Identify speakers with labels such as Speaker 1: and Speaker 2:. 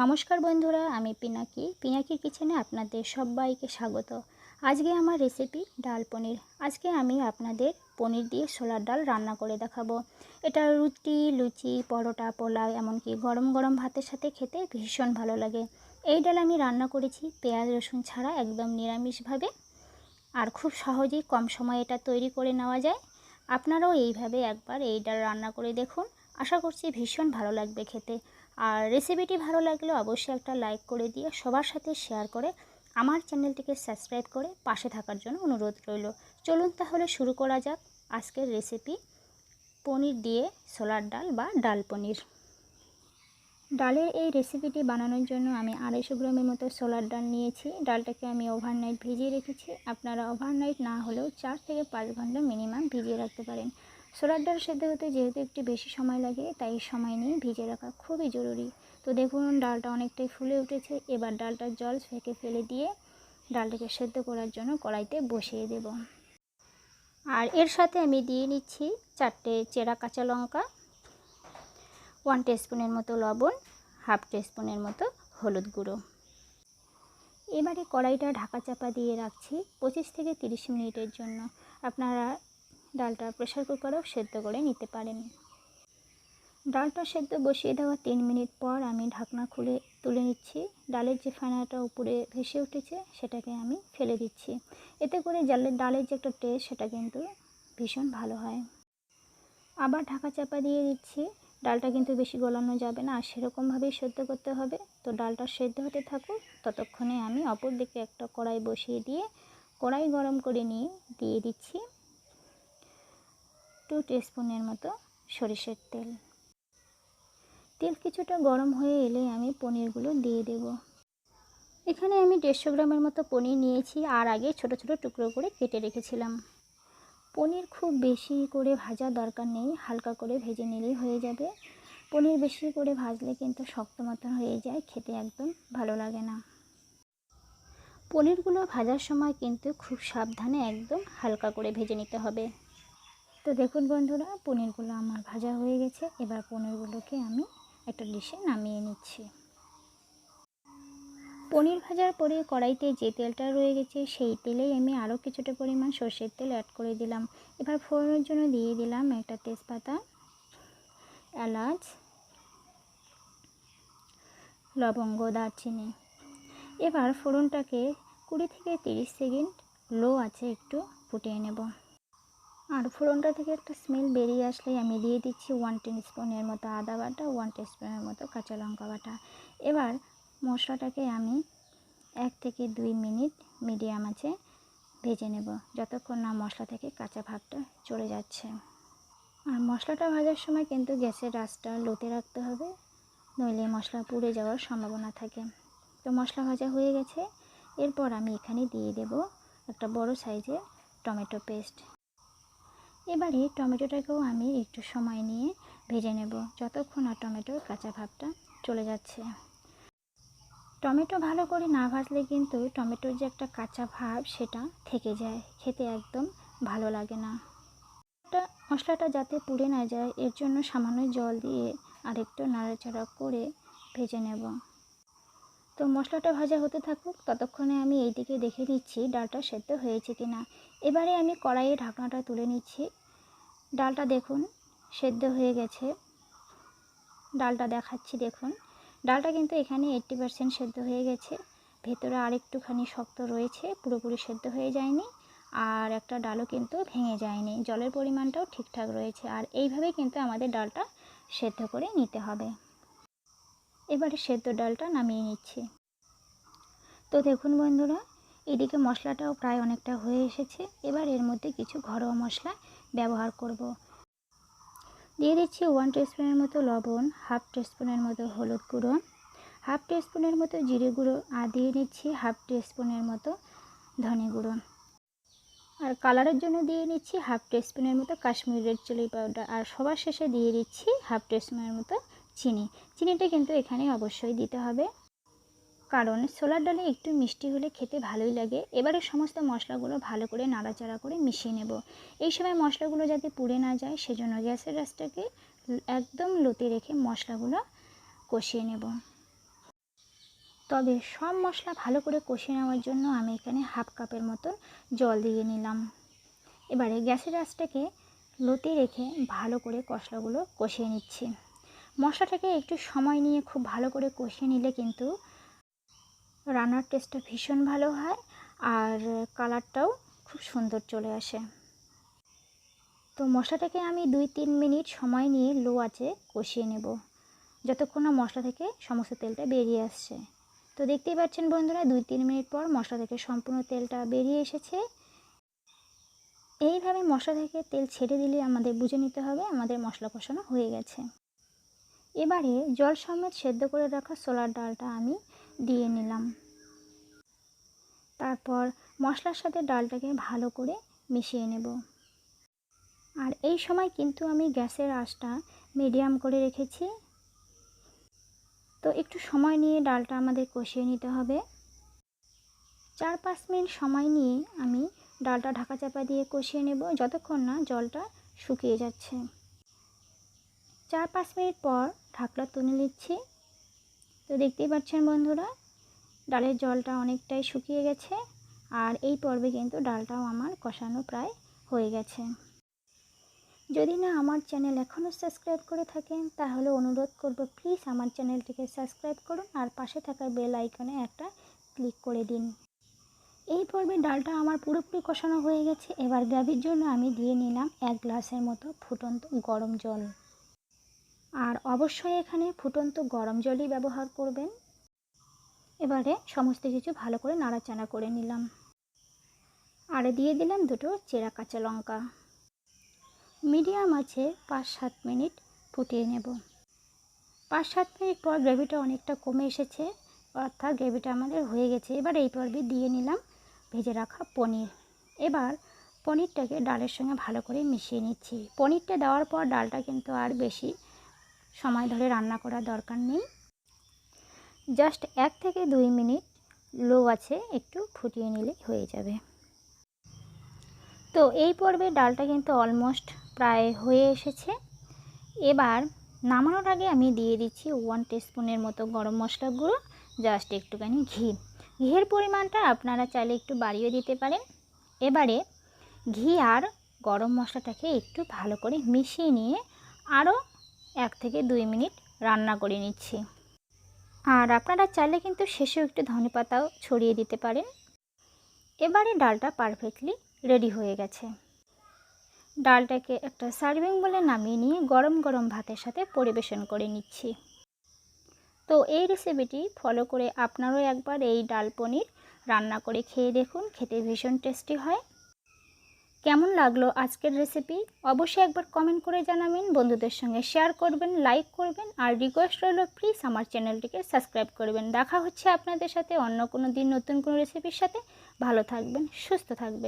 Speaker 1: নমস্কার বন্ধুরা, আমি পিনাকির কিচেনে আপনাদের সবাইকে স্বাগত। আজকে আমার রেসিপি ডাল পনির। আজকে আমি আপনাদের পনির দিয়ে ছোলার ডাল রান্না করে দেখাবো। এটা রুটি, লুচি, পরোটা, পোলাও, এমনকি গরম গরম ভাতের সাথে খেতে ভীষণ ভালো লাগে। এই ডাল আমি রান্না করেছি পেঁয়াজ রসুন ছাড়া, একদম নিরামিষভাবে, আর খুব সহজেই কম সময়ে এটা তৈরি করে নেওয়া যায়। আপনারাও এইভাবে একবার এই ডাল রান্না করে দেখুন, আশা করছি ভীষণ ভালো লাগবে খেতে। আর রেসিপিটি ভালো লাগলে অবশ্যই একটা লাইক করে দিয়ে সবার সাথে শেয়ার করে আমার চ্যানেলটিকে সাবস্ক্রাইব করে পাশে থাকার জন্য অনুরোধ রইল। চলুন তাহলে শুরু করা যাক আজকের রেসিপি, পনির দিয়ে ছোলার ডাল বা ডাল পনির। ডালের এই রেসিপিটি বানানোর জন্য আমি 250 গ্রামের মতো ছোলার ডাল নিয়েছি। ডালটাকে আমি ওভারনাইট ভিজিয়ে রেখেছি। আপনারা ওভারনাইট না হলেও 4 থেকে 5 ঘন্টা মিনিমাম ভিজিয়ে রাখতে পারেন। ছোলার ডাল সেদ্ধ হতে যেহেতু একটু বেশি সময় লাগে, তাই সময় নিয়ে ভিজিয়ে রাখা খুবই জরুরি। তো দেখুন, ডালটা অনেকটাই ফুলে উঠেছে। এবার ডালটার জল ছেঁকে ফেলে দিয়ে ডালটাকে সেদ্ধ করার জন্য কড়াইতে বসিয়ে দেব। আর এর সাথে আমি দিয়ে নিচ্ছি 4টে চেরা কাঁচা লঙ্কা, 1 টিস্পুনের মতো লবণ, হাফ টিস্পুনের মতো হলুদ গুঁড়ো। এবারে কড়াইটা ঢাকা চাপা দিয়ে রাখছি 25 থেকে 30 মিনিটের জন্য। আপনারা ডালটা প্রেসার কুকারেও সেদ্ধ করে নিতে পারেন। ডালটা সেদ্ধ বসিয়ে দেওয়া 3 মিনিট পর আমি ঢাকনা খুলে তুলে নিচ্ছি। ডালের যে ফেনাটা উপরে ভেসে উঠেছে সেটাকে আমি ফেলে দিচ্ছি। এতে করে ডালের যে একটা টেস্ট, সেটা কিন্তু ভীষণ ভালো হয়। আবার ঢাকা চাপা দিয়ে দিচ্ছি। ডালটা কিন্তু বেশি গলানো যাবে না, আর সেরকমভাবেই সেদ্ধ করতে হবে। তো ডালটা সেদ্ধ হতে থাকুক, ততক্ষণে আমি অপর দিকে একটা কড়াই বসিয়ে দিয়ে কড়াই গরম করে নিয়ে দিয়ে দিচ্ছি 2 টিস্পুনের মতো সরিষার তেল। তেল কিছুটা গরম হয়ে এলে আমি পনিরগুলো দিয়ে দেব। এখানে আমি 150 গ্রামের মতো পনির নিয়েছি, আর আগে ছোট ছোট টুকরো করে কেটে রেখেছিলাম। পনির খুব বেশি করে ভাজার দরকার নেই, হালকা করে ভেজে নিলেই হয়ে যাবে। পনির বেশি করে ভাজলে কিন্তু শক্ত মতন হয়ে যায়, খেতে একদম ভালো লাগে না। পনিরগুলো ভাজার সময় কিন্তু খুব সাবধানে একদম হালকা করে ভেজে নিতে হবে। তো দেখুন বন্ধুরা, পনিরগুলো আমার ভাজা হয়ে গেছে। এবার পনিরগুলোকে আমি একটা ডিশে নামিয়ে নিচ্ছি। পনির ভাজার পরে কড়াইতে যে তেলটা রয়ে গেছে, সেই তেলেই আমি আরও কিছুটা পরিমাণ সর্ষের তেল অ্যাড করে দিলাম। এবার ফোড়নের জন্য দিয়ে দিলাম একটা তেজপাতা, এলাচ, লবঙ্গ, দারচিনি। এবার ফোড়নটাকে 20 থেকে 30 সেকেন্ড লো আছে একটু ফুটিয়ে নেব। আর ফোড়নটা থেকে একটা স্মেল বেরিয়ে আসলেই আমি দিয়ে দিচ্ছি 1 টিস্পুনের মতো আদা বাটা, 1 টিস্পুনের মতো কাঁচা লঙ্কা বাটা। এবার মশলাটাকে আমি 1 থেকে 2 মিনিট মিডিয়াম আঁচে ভেজে নেব, যতক্ষণ না মশলা থেকে কাঁচা ভাবটা চলে যাচ্ছে। আর মশলাটা ভাজার সময় কিন্তু গ্যাসের আঁচটা লোতে রাখতে হবে, নইলে মশলা পুড়ে যাওয়ার সম্ভাবনা থাকে। তো মশলা ভাজা হয়ে গেছে। এরপর আমি এখানে দিয়ে দেব একটা বড় সাইজের টমেটো পেস্ট। এবারে টমেটোটাকেও আমি একটু সময় নিয়ে ভেজে নেব, যতক্ষণ না টমেটোর কাঁচা ভাবটা চলে যাচ্ছে। টমেটো ভালো করে না ভাজলে কিন্তু টমেটোর যে একটা কাঁচা ভাব, সেটা থেকে যায়, খেতে একদম ভালো লাগে না। মশলাটা যাতে পুড়ে না যায়, এর জন্য সামান্য জল দিয়ে আরেকটু নাড়াচাড়া করে ভেজে নেব। তো মশলাটা ভাজা হতে থাকুক, ততক্ষণে আমি এইদিকে দেখে নিচ্ছি ডালটা সেদ্ধ হয়েছে কিনা। এবারে আমি কড়াইয়ে ঢাকনাটা তুলে নিচ্ছি। ডালটা দেখুন সেদ্ধ হয়ে গেছে। ডালটা দেখাচ্ছি, দেখুন ডালটা কিন্তু এখানে 80% সেদ্ধ হয়ে গেছে। ভেতরে আরেকটুখানি শক্ত রয়েছে, পুরোপুরি সেদ্ধ হয়ে যায়নি। আর একটা ডালও কিন্তু ভেঙে যায়নি, জলের পরিমাণটাও ঠিকঠাক রয়েছে। আর এইভাবেই কিন্তু আমাদের ডালটা সেদ্ধ করে নিতে হবে। এবারে সেদ্ধ ডালটা নামিয়ে নিচ্ছি। তো দেখুন বন্ধুরা, এদিকে মশলাটাও প্রায় অনেকটা হয়ে এসেছে। এবার এর মধ্যে কিছু ঘরোয়া মশলা ব্যবহার করব। দিয়ে দিচ্ছি 1 টিস্পুনের মতো লবণ, হাফ টিস্পুনের মতো হলুদ গুঁড়ো, হাফ টিস্পুনের মতো জিরে গুঁড়ো, আর দিয়ে নিচ্ছি হাফ টিস্পুনের মতো ধনে গুঁড়ো। আর কালারের জন্য দিয়ে নিচ্ছি হাফ টিস্পুনের মতো কাশ্মীরি রেড চিলি পাউডার। আর সবার শেষে দিয়ে দিচ্ছি হাফ টিস্পুনের মতো চিনি। চিনিটা কিন্তু এখানে অবশ্যই দিতে হবে, কারণ ছোলার ডালে একটু মিষ্টি হলে খেতে ভালোই লাগে। এবারে সমস্ত মশলাগুলো ভালো করে নাড়াচাড়া করে মিশিয়ে নেব। এই সময় মশলাগুলো যাতে পুড়ে না যায়, সেজন্য গ্যাসের আঁচটাকে একদম লোতে রেখে মশলাগুলো কষিয়ে নেব। তবে সব মশলা ভালো করে কষিয়ে নেওয়ার জন্য আমি এখানে হাফ কাপের মতো জল দিয়ে নিলাম। এবারে গ্যাসের আঁচটাকে লোতে রেখে ভালো করে মশলাগুলো কষিয়ে নিচ্ছি। মশলাটাকে একটু সময় নিয়ে খুব ভালো করে কষিয়ে নিলে কিন্তু রান্নার টেস্টটা ভীষণ ভালো হয় আর কালারটাও খুব সুন্দর চলে আসে। তো মশলাটাকে আমি 2-3 মিনিট সময় নিয়ে লো আঁচে কষিয়ে নেব, যতক্ষণ না মশলা থেকে সমস্ত তেলটা বেরিয়ে আসছে। তো দেখতেই পাচ্ছেন বন্ধুরা, 2-3 মিনিট পর মশলা থেকে সম্পূর্ণ তেলটা বেরিয়ে এসেছে। এইভাবে মশলা থেকে তেল ছেড়ে দিলে আমাদের বুঝে নিতে হবে আমাদের মশলা কষানো হয়ে গেছে। এবারে জল সমেত সেদ্ধ করে রাখা ছোলার ডালটা আমি দিয়ে নিলাম। তারপর মশলার সাথে ডালটাকে ভালো করে মিশিয়ে নেব। আর এই সময় কিন্তু আমি গ্যাসের আঁচটা মিডিয়াম করে রেখেছি। তো একটু সময় নিয়ে ডালটা আমাদের কষিয়ে নিতে হবে। 4-5 মিনিট সময় নিয়ে আমি ডালটা ঢাকা চাপা দিয়ে কষিয়ে নেব, যতক্ষণ না জলটা শুকিয়ে যাচ্ছে। 4-5 মিনিট পর ঢাকনা তুলে নিচ্ছি। তো দেখতেই পাচ্ছেন বন্ধুরা, ডালের জলটা অনেকটাই শুকিয়ে গেছে আর এই পর্বে কিন্তু ডালটাও আমার কষানো প্রায় হয়ে গেছে। যদি না আমার চ্যানেল এখনও সাবস্ক্রাইব করে থাকেন তাহলে অনুরোধ করব প্লিজ আমার চ্যানেলটিকে সাবস্ক্রাইব করুন আর পাশে থাকা বেল আইকনে একটা ক্লিক করে দিন। এই পর্বে ডালটা আমার পুরোপুরি কষানো হয়ে গেছে। এবার গ্রেভির জন্য আমি দিয়ে নিলাম 1 গ্লাসের মতো ফুটন্ত গরম জল। আর অবশ্যই এখানে ফুটন্ত গরম জলই ব্যবহার করবেন। এবারে সমস্ত কিছু ভালো করে নাড়াচাড়া করে নিলাম। আর দিয়ে দিলাম 2টো চেরা কাঁচা লঙ্কা। মিডিয়াম আছে 5-7 মিনিট ফুটিয়ে নেব। 5-7 মিনিট পর গ্রেভিটা অনেকটা কমে এসেছে, অর্থাৎ গ্রেভিটা আমাদের হয়ে গেছে। এবার এই পর্বে দিয়ে নিলাম ভেজে রাখা পনির। এবার পনিরটাকে ডালের সঙ্গে ভালো করে মিশিয়ে নিচ্ছি। পনিরটা দেওয়ার পর ডালটা কিন্তু আর বেশি সময় ধরে রান্না করার দরকার নেই, জাস্ট 1 থেকে 2 মিনিট লো আছে একটু ফুটিয়ে নিলেই হয়ে যাবে। তো এই পর্বে ডালটা কিন্তু অলমোস্ট প্রায় হয়ে এসেছে। এবার নামানোর আগে আমি দিয়ে দিচ্ছি 1 টিস্পুনের মতো গরম মশলা গুঁড়ো, জাস্ট একটুখানি ঘিয়ের পরিমাণটা আপনারা চাইলে একটু বাড়িয়ে দিতে পারেন। এবারে ঘি আর গরম মশলাটাকে একটু ভালো করে মিশিয়ে নিয়ে আরও 1 থেকে 2 মিনিট রান্না করে নিচ্ছি। আর আপনারা চাইলে কিন্তু শেষেও একটু ধনেপাতাও ছড়িয়ে দিতে পারেন। এবারে ডালটা পারফেক্টলি রেডি হয়ে গেছে। ডালটাকে একটা সার্ভিং বলে নামিয়ে নিয়ে গরম গরম ভাতের সাথে পরিবেশন করে নিচ্ছি। তো এই রেসিপিটি ফলো করে আপনারাও একবার এই ডাল পনির রান্না করে খেয়ে দেখুন, খেতে ভীষণ টেস্টি হয়। কেমন লাগলো আজকের রেসিপি অবশ্যই একবার কমেন্ট করে জানাবেন, বন্ধুদের সঙ্গে শেয়ার করবেন, লাইক করবেন আর রিকোয়েস্ট রইল প্লিজ আমার চ্যানেলটিকে সাবস্ক্রাইব করবেন। দেখা হচ্ছে আপনাদের সাথে অন্য কোনো দিন নতুন কোনো রেসিপির সাথে। ভালো থাকবেন, সুস্থ থাকবেন।